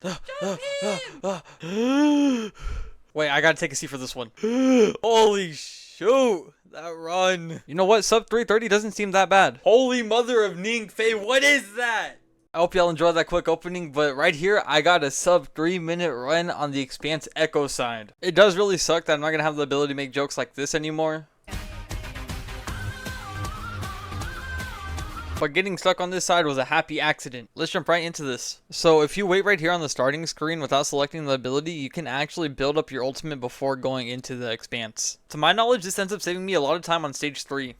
Wait, I gotta take a seat for this one. Holy shoot, that run. You know what? Sub 330 doesn't seem that bad. Holy mother of Ningfei, what is that? I hope y'all enjoyed that quick opening, but right here, I got a sub 3-minute run on the Expanse Echo side. It does really suck that I'm not gonna have the ability to make jokes like this anymore. But getting stuck on this side was a happy accident. Let's jump right into this. So if you wait right here on the starting screen without selecting the ability, you can actually build up your ultimate before going into the Expanse. To my knowledge, this ends up saving me a lot of time on stage 3.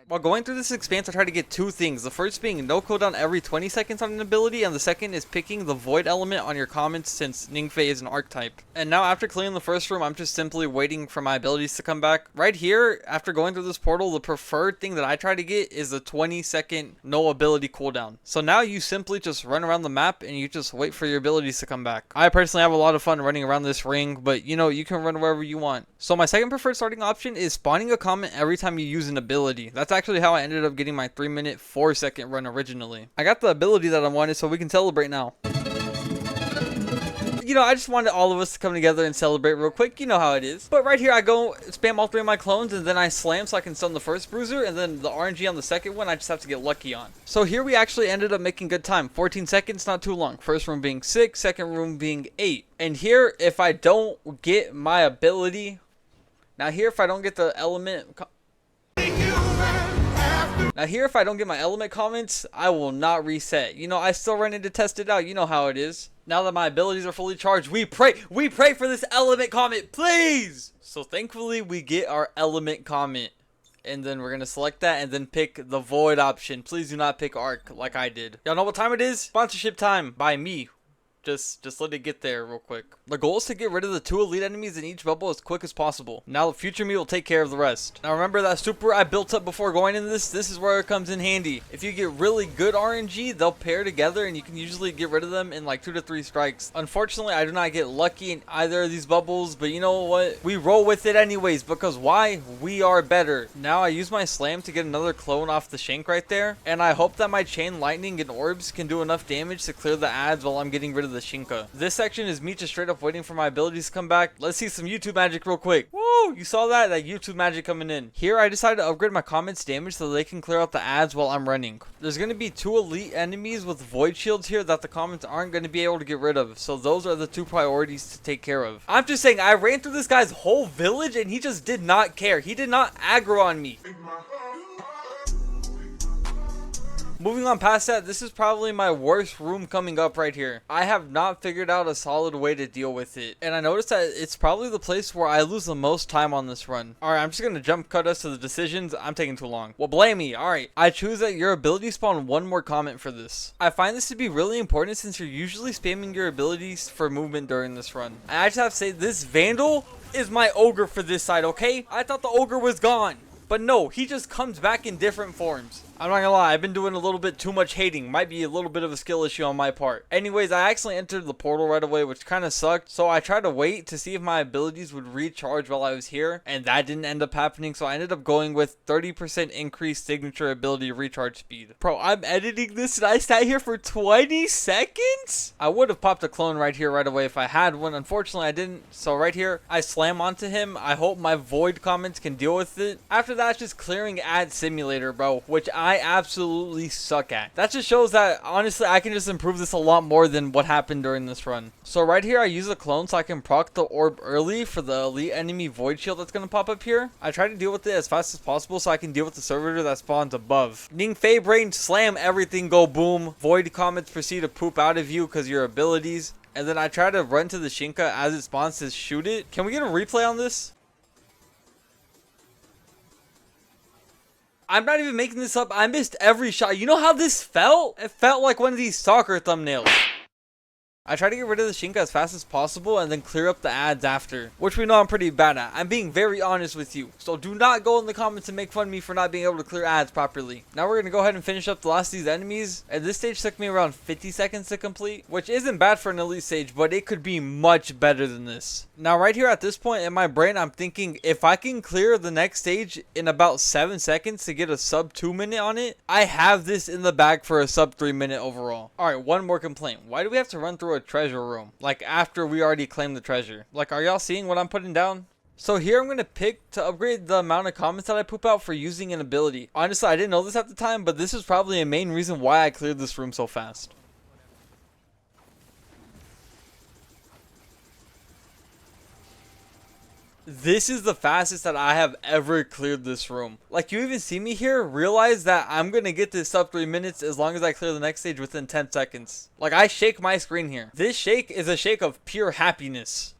While going through this Expanse, I try to get two things. The first being no cooldown every 20 seconds on an ability, and the second is picking the void element on your comments since Ningfei is an archetype. And now after clearing the first room, I'm just simply waiting for my abilities to come back. Right here, after going through this portal, the preferred thing that I try to get is the 20-second no ability cooldown. So now you simply just run around the map and you just wait for your abilities to come back. I personally have a lot of fun running around this ring, but you know, you can run wherever you want. So my second preferred starting option is spawning a comment every time you use an ability. That's actually how I ended up getting my 3-minute 4-second run originally. I got the ability that I wanted, so we can celebrate now. You know, I just wanted all of us to come together and celebrate real quick. You know how it is. But right here, I go spam all 3 of my clones, and then I slam so I can stun the first bruiser, and then the RNG on the second one, I just have to get lucky on. So here we actually ended up making good time. 14 seconds, not too long. First room being 6, second room being 8. And here, if I don't get my ability... Now here, if I don't get the element... Now here, if I don't get my element comments, I will not reset. You know, I still run in to test it out. You know how it is. Now that my abilities are fully charged, we pray for this element comment, please! So thankfully, we get our element comment. And then we're going to select that and then pick the void option. Please do not pick arc like I did. Y'all know what time it is? Sponsorship time by me. Just let it get there real quick. The goal is to get rid of the 2 elite enemies in each bubble as quick as possible. Now future me will take care of the rest. Now remember that super I built up before going into this? This is where it comes in handy. If you get really good RNG, they'll pair together and you can usually get rid of them in like 2 to 3 strikes. Unfortunately, I do not get lucky in either of these bubbles, but you know what? We roll with it anyways, because why? We are better. Now I use my slam to get another clone off the shank right there, and I hope that my chain lightning and orbs can do enough damage to clear the ads while I'm getting rid of the Shinka. This section is me just straight up waiting for my abilities to come back. Let's see some YouTube magic real quick. Woo! You saw that? That YouTube magic coming in. Here I decided to upgrade my comments damage so they can clear out the ads while I'm running. There's going to be 2 elite enemies with void shields here that the comments aren't going to be able to get rid of. So those are the 2 priorities to take care of. I'm just saying, I ran through this guy's whole village and he just did not care. He did not aggro on me. Moving on past that, this is probably my worst room coming up right here. I have not figured out a solid way to deal with it. And I noticed that it's probably the place where I lose the most time on this run. Alright, I'm just going to jump cut us to the decisions. I'm taking too long. Well, blame me. Alright, I choose that your ability spawn 1 more comment for this. I find this to be really important since you're usually spamming your abilities for movement during this run. I just have to say, this Vandal is my ogre for this side, okay? I thought the ogre was gone. But no, he just comes back in different forms. I'm not gonna lie, I've been doing a little bit too much hating. Might be a little bit of a skill issue on my part. Anyways, I accidentally entered the portal right away, which kind of sucked. So I tried to wait to see if my abilities would recharge while I was here. And that didn't end up happening. So I ended up going with 30% increased signature ability recharge speed. Bro, I'm editing this and I sat here for 20 seconds? I would have popped a clone right here right away if I had one. Unfortunately, I didn't. So right here, I slam onto him. I hope my void comments can deal with it. After that, it's just clearing ad simulator, bro, which I absolutely suck at. That just shows that honestly I can just improve this a lot more than what happened during this run. So right here I use a clone so I can proc the orb early for the elite enemy void shield that's going to pop up here. I try to deal with it as fast as possible so I can deal with the servitor that spawns above. Ningfei brain, slam everything, go boom. Void comments proceed to poop out of you because your abilities. And then I try to run to the Shinka as it spawns to shoot it. Can we get a replay on this? I'm not even making this up. I missed every shot. You know how this felt? It felt like one of these stalker thumbnails. I try to get rid of the Shinka as fast as possible and then clear up the ads after, which we know I'm pretty bad at. I'm being very honest with you, so do not go in the comments and make fun of me for not being able to clear ads properly. Now we're going to go ahead and finish up the last of these enemies, and this stage took me around 50 seconds to complete, which isn't bad for an elite stage, but it could be much better than this. Now right here at this point in my brain, I'm thinking if I can clear the next stage in about 7 seconds to get a sub 2 minute on it, I have this in the bag for a sub 3 minute overall. Alright, one more complaint. Why do we have to run through a a treasure room. Like after we already claimed the treasure. Like, are y'all seeing what I'm putting down? So here I'm going to pick to upgrade the amount of comments that I poop out for using an ability. Honestly, I didn't know this at the time, but this is probably a main reason why I cleared this room so fast. This is the fastest that I have ever cleared this room. Like, you even see me here, realize that I'm going to get this sub 3 minutes as long as I clear the next stage within 10 seconds. Like, I shake my screen here. This shake is a shake of pure happiness.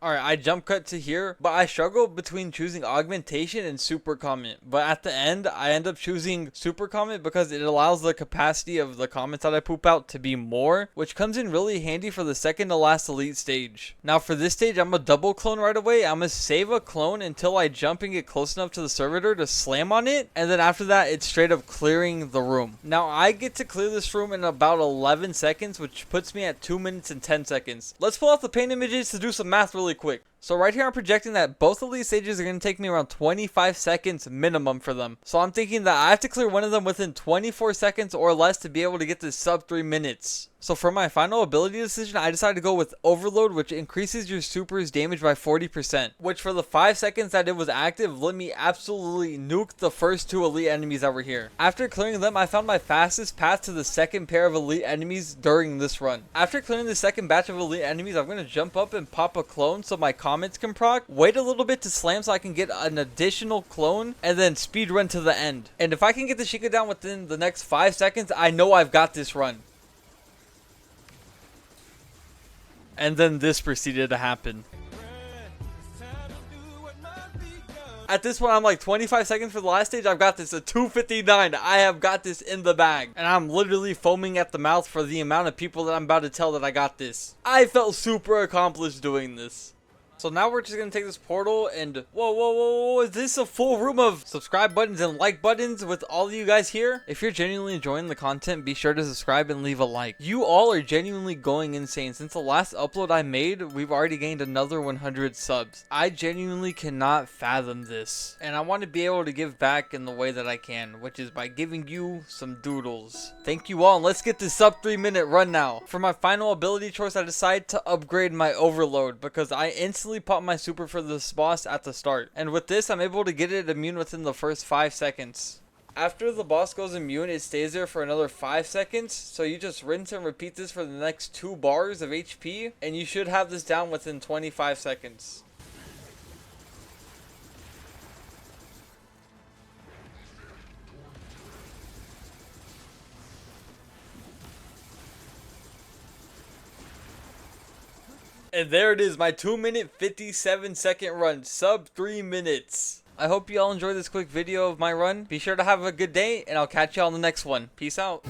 Alright, I jump cut to here, but I struggle between choosing augmentation and super comment. But at the end, I end up choosing super comment because it allows the capacity of the comments that I poop out to be more, which comes in really handy for the second to last elite stage. Now for this stage, I'm gonna double clone right away. I'm gonna save a clone until I jump and get close enough to the servitor to slam on it, and then after that, it's straight up clearing the room. Now I get to clear this room in about 11 seconds, which puts me at 2 minutes and 10 seconds. Let's pull out the paint images to do some math really quick. So right here I'm projecting that both of these stages are going to take me around 25 seconds minimum for them. So I'm thinking that I have to clear one of them within 24 seconds or less to be able to get this sub 3 minutes. So for my final ability decision, I decided to go with Overload, which increases your super's damage by 40%. Which for the 5 seconds that it was active, let me absolutely nuke the first 2 elite enemies that were here. After clearing them, I found my fastest path to the second pair of elite enemies during this run. After clearing the second batch of elite enemies, I'm going to jump up and pop a clone so my comments can proc. Wait a little bit to slam so I can get an additional clone, and then speed run to the end. And if I can get the Sheikah down within the next 5 seconds, I know I've got this run. And then this proceeded to happen. At this point, I'm like 25 seconds for the last stage. I've got this at 2:59. I have got this in the bag. And I'm literally foaming at the mouth for the amount of people that I'm about to tell that I got this. I felt super accomplished doing this. So now we're just going to take this portal and whoa, is this a full room of subscribe buttons and like buttons with all of you guys here? If you're genuinely enjoying the content, be sure to subscribe and leave a like. You all are genuinely going insane. Since the last upload I made, we've already gained another 100 subs. I genuinely cannot fathom this. And I want to be able to give back in the way that I can, which is by giving you some doodles. Thank you all, and let's get this sub 3 minute run now. For my final ability choice, I decided to upgrade my Overload because I instantly pop my super for this boss at the start, and with this I'm able to get it immune within the first 5 seconds. After the boss goes immune, it stays there for another 5 seconds, so you just rinse and repeat this for the next 2 bars of HP, and you should have this down within 25 seconds. And there it is, my 2-minute 57-second run, sub 3 minutes. I hope you all enjoyed this quick video of my run. Be sure to have a good day, and I'll catch you all in the next one. Peace out.